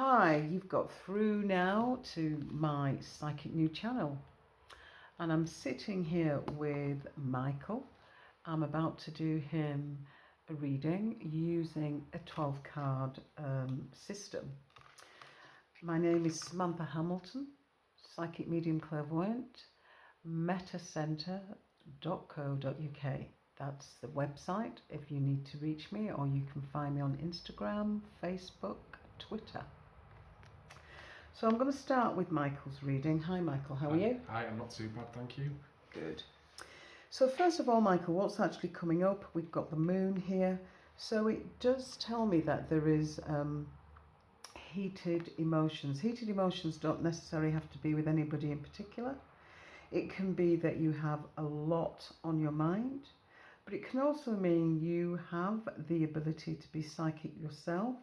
Hi, you've got through now to my Psychic New channel, and I'm sitting here with Michael. I'm about to do him a reading using a 12 card system. My name is Samantha Hamilton, Psychic Medium Clairvoyant, metacenter.co.uk. That's the website if you need to reach me, or you can find me on Instagram, Facebook, Twitter. So I'm going to start with Michael's reading. Hi Michael, how are you? Hi, I'm not too bad, thank you. Good. So first of all, Michael, what's actually coming up? We've got the moon here. So it does tell me that there is heated emotions. Heated emotions don't necessarily have to be with anybody in particular. It can be that you have a lot on your mind, but it can also mean you have the ability to be psychic yourself.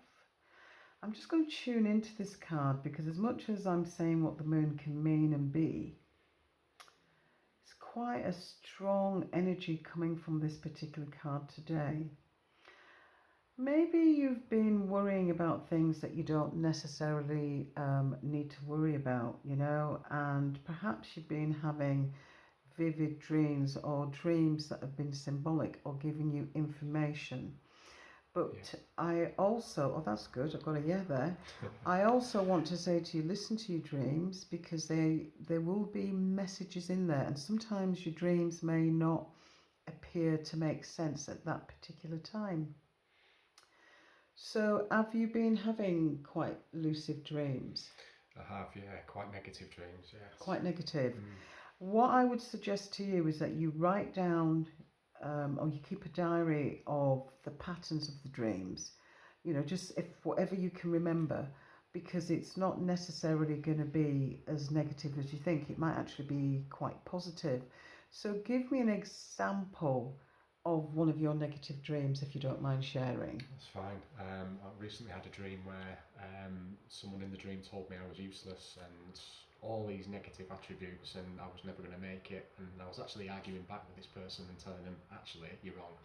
I'm just going to tune into this card because as much as I'm saying what the moon can mean and be, it's quite a strong energy coming from this particular card today. Maybe you've been worrying about things that you don't necessarily need to worry about, and perhaps you've been having vivid dreams or dreams that have been symbolic or giving you information. But I also, oh that's good, I've got a yeah there. I also want to say to you, listen to your dreams because there will be messages in there, and sometimes your dreams may not appear to make sense at that particular time. So have you been having quite lucid dreams? I have, yeah, quite negative dreams, yes. Quite negative. What I would suggest to you is that you write down or you keep a diary of the patterns of the dreams, just if whatever you can remember, because it's not necessarily going to be as negative as you think. It might actually be quite positive. So give me an example of one of your negative dreams, if you don't mind sharing. That's fine. I recently had a dream where someone in the dream told me I was useless and all these negative attributes and I was never going to make it, and I was actually arguing back with this person and telling them, actually, you're wrong.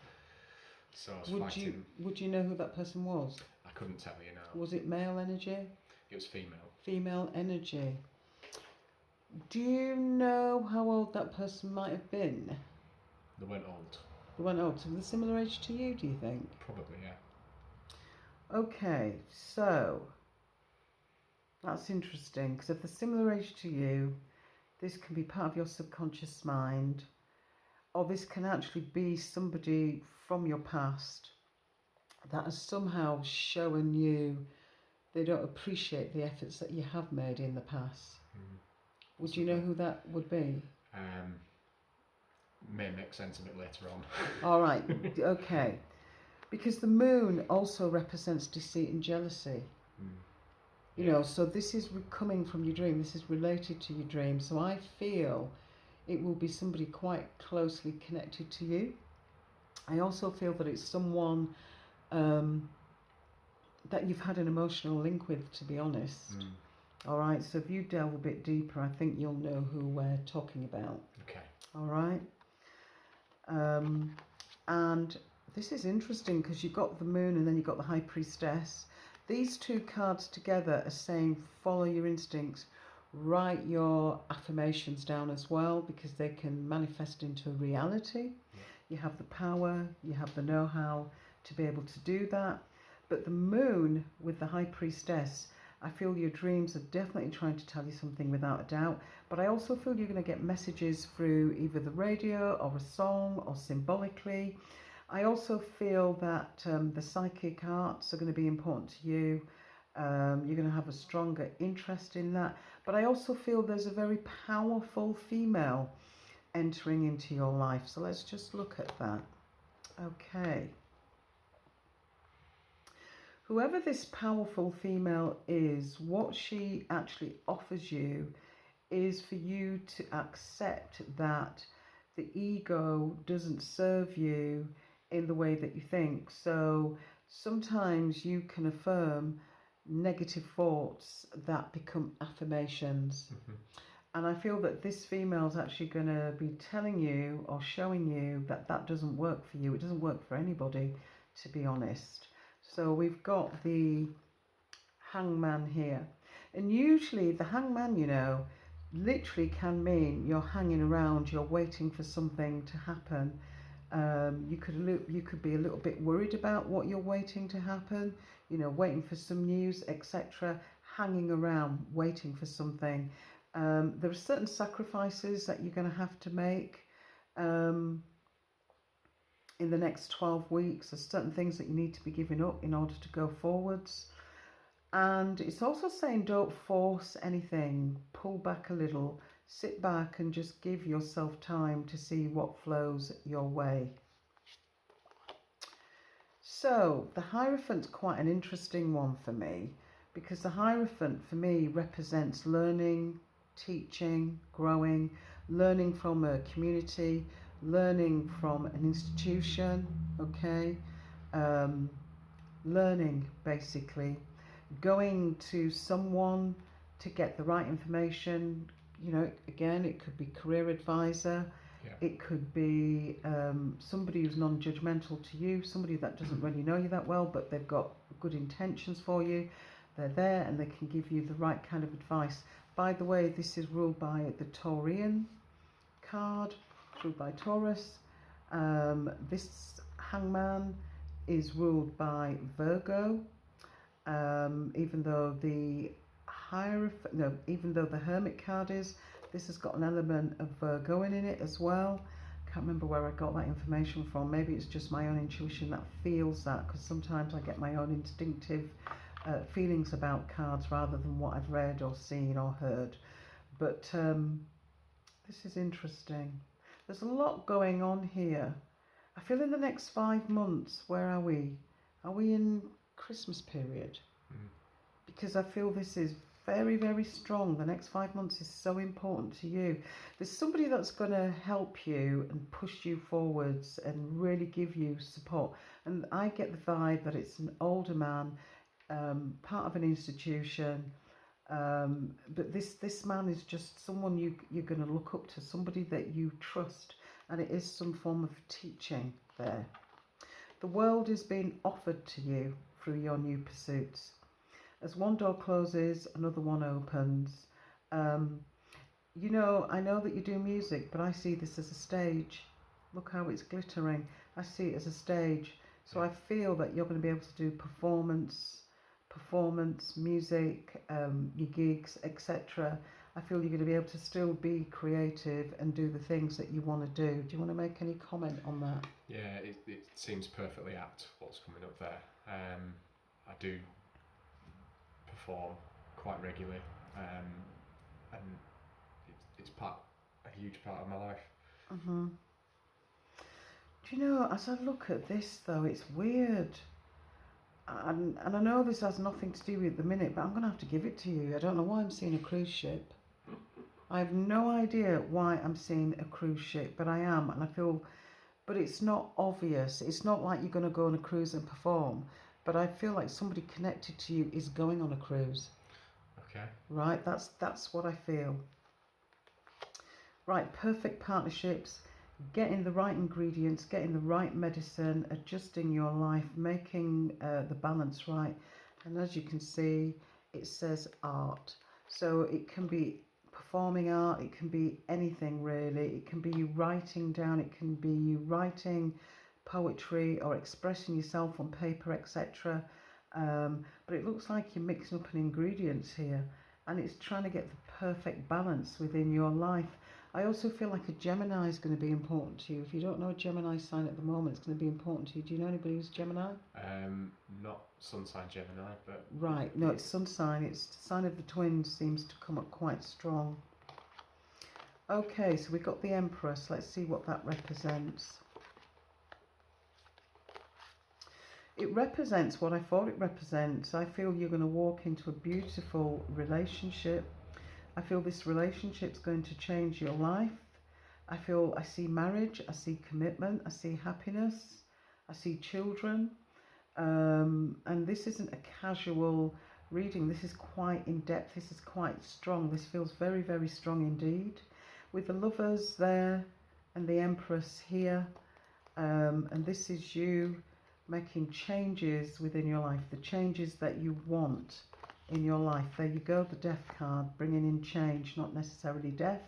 So I was fighting. Would you know who that person was? I couldn't tell you now. Was it male energy? It was female. Female energy. Do you know how old that person might have been? They weren't old. They weren't old. So they're similar age to you, do you think? Probably, yeah. Okay, so that's interesting, because if they're similar age to you, this can be part of your subconscious mind, or this can actually be somebody from your past that has somehow shown you they don't appreciate the efforts that you have made in the past. Would you know who that would be? May make sense of it later on. All right, okay. Because the moon also represents deceit and jealousy. So this is coming from your dream. This is related to your dream. So I feel it will be somebody quite closely connected to you. I also feel that it's someone that you've had an emotional link with, to be honest. All right, so if you delve a bit deeper, I think you'll know who we're talking about. Okay. All right. And this is interesting because you've got the moon and then you've got the high priestess. These two cards together are saying follow your instincts, write your affirmations down as well, because they can manifest into reality. You have the power, you have the know-how to be able to do that. But the moon with the high priestess, I feel your dreams are definitely trying to tell you something without a doubt. But I also feel you're going to get messages through either the radio or a song or symbolically. I also feel that the psychic arts are going to be important to you. You're going to have a stronger interest in that. But I also feel there's a very powerful female entering into your life. So let's just look at that. Okay. Whoever this powerful female is, what she actually offers you is for you to accept that the ego doesn't serve you in the way that you think. So sometimes you can affirm negative thoughts that become affirmations. And I feel that this female is actually going to be telling you or showing you that that doesn't work for you. It doesn't work for anybody, to be honest. So we've got the hangman here. And usually the hangman, you know, literally can mean you're hanging around, you're waiting for something to happen. You could be a little bit worried about what you're waiting to happen, you know, waiting for some news, etc. Hanging around, waiting for something. There are certain sacrifices that you're going to have to make in the next 12 weeks. There's certain things that you need to be giving up in order to go forwards. And it's also saying don't force anything, pull back a little, sit back and just give yourself time to see what flows your way. So the Hierophant's quite an interesting one for me, because the Hierophant for me represents learning, teaching, growing, learning from a community, learning from an institution, okay, learning basically, going to someone to get the right information. You know, again, it could be career advisor, it could be somebody who's non-judgmental to you, somebody that doesn't really know you that well, but they've got good intentions for you. They're there and they can give you the right kind of advice. By the way, this is ruled by the Taurian card, ruled by Taurus. This hangman is ruled by Virgo. Even though the Hermit card is, this has got an element of Virgo in it as well. Can't remember where I got that information from. Maybe it's just my own intuition that feels that, because sometimes I get my own instinctive feelings about cards rather than what I've read or seen or heard. But this is interesting. There's a lot going on here. I feel in the next 5 months, where are we? Are we in Christmas period? Because I feel this is very, very strong. The next 5 months is so important to you. There's somebody that's going to help you and push you forwards and really give you support. And I get the vibe that it's an older man, part of an institution. But this man is just someone you're going to look up to, somebody that you trust. And it is some form of teaching there. The world is being offered to you through your new pursuits. As one door closes, another one opens. You know, I know that you do music, but I see this as a stage. Look how it's glittering. I see it as a stage. So I feel that you're going to be able to do performance, music, your gigs, etc. I feel you're going to be able to still be creative and do the things that you want to do. Do you want to make any comment on that? Yeah, it seems perfectly apt what's coming up there. I do perform quite regularly, and it's a huge part of my life. Do you know, as I look at this though, it's weird. And I know this has nothing to do with the minute, but I'm going to have to give it to you. I don't know why I'm seeing a cruise ship. I have no idea why I'm seeing a cruise ship, but I am, and I feel, but it's not obvious. It's not like you're going to go on a cruise and perform, but I feel like somebody connected to you is going on a cruise. Okay. Right, that's what I feel. Right, perfect partnerships, getting the right ingredients, getting the right medicine, adjusting your life, making the balance right. And as you can see, it says art. So it can be performing art, it can be anything really. It can be you writing down, it can be you writing poetry or expressing yourself on paper, etc. But it looks like you're mixing up an ingredients here, and it's trying to get the perfect balance within your life. I also feel like a Gemini is going to be important to you. If you don't know a Gemini sign at the moment, it's going to be important to you. Do you know anybody who's Gemini? Not sun sign Gemini, but... Right, no, it's sun sign. It's the sign of the twins seems to come up quite strong. Okay, so we've got the Empress. Let's see what that represents. It represents what I thought it represents. I feel you're going to walk into a beautiful relationship. I feel this relationship's going to change your life. I see marriage, I see commitment, I see happiness, I see children. And this isn't a casual reading. This is quite in depth. This is quite strong. This feels very, very strong indeed. With the Lovers there and the Empress here. And this is you making changes within your life, the changes that you want in your life. There you go, the death card, bringing in change, not necessarily death,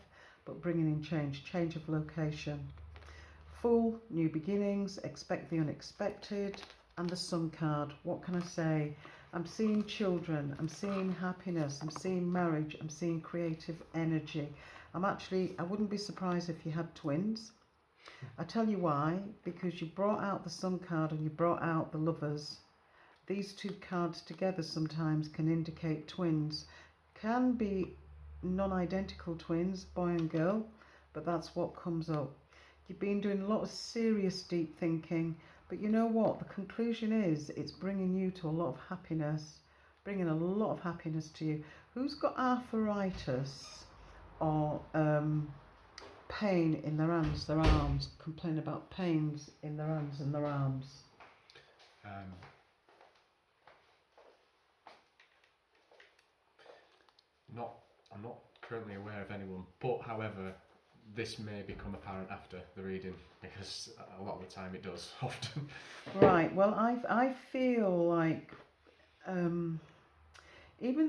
but bringing in change of location. Full, new beginnings, expect the unexpected, and the Sun card. What can I say? I'm seeing children, I'm seeing happiness, I'm seeing marriage, I'm seeing creative energy. I wouldn't be surprised if you had twins. I tell you why, because you brought out the Sun card and you brought out the Lovers. These two cards together sometimes can indicate twins. Can be non-identical twins, boy and girl, but that's what comes up. You've been doing a lot of serious deep thinking, but you know what? The conclusion is it's bringing you to a lot of happiness, bringing a lot of happiness to you. Who's got arthritis or pain in their hands, their arms, complain about pains in their hands and their arms? I'm not currently aware of anyone, but however, this may become apparent after the reading, because a lot of the time it does, often. Right, well, I feel like, even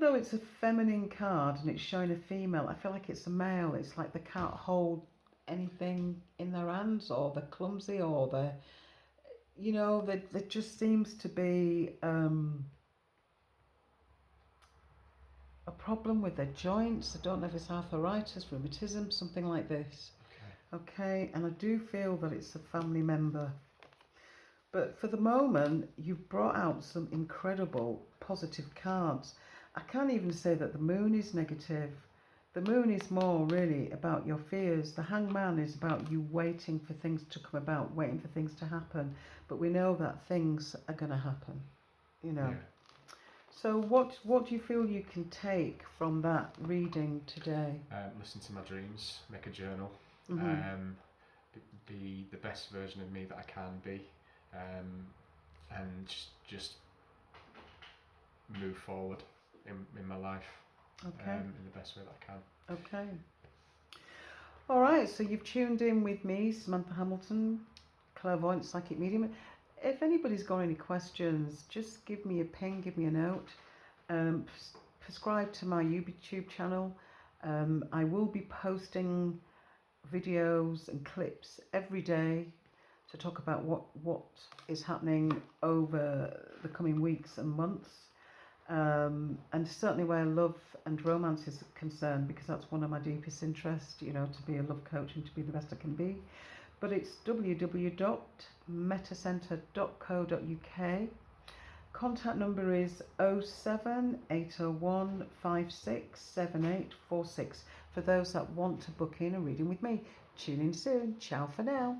though it's a feminine card and it's showing a female, I feel like it's a male. It's like they can't hold anything in their hands, or they're clumsy, or they're, you know, there just seems to be a problem with their joints. I don't know if it's arthritis, rheumatism, something like this. Okay, and I do feel that it's a family member. But for the moment, you've brought out some incredible positive cards. I can't even say that the moon is negative. The moon is more really about your fears. The hangman is about you waiting for things to come about, waiting for things to happen. But we know that things are going to happen, you know. Yeah. So what do you feel you can take from that reading today? Listen to my dreams, make a journal, Mm-hmm. be the best version of me that I can be, and just move forward in my life, Okay. in the best way that I can. Okay. All right, so you've tuned in with me, Samantha Hamilton, clairvoyant psychic medium. If anybody's got any questions, just give me a ping, give me a note. Subscribe to my YouTube channel. I will be posting videos and clips every day to talk about what is happening over the coming weeks and months. And certainly where love and romance is concerned, because that's one of my deepest interests, you know, to be a love coach and to be the best I can be. But it's www.metacenter.co.uk. Contact number is 07801 567846 for those that want to book in a reading with me. Tune in soon. Ciao for now.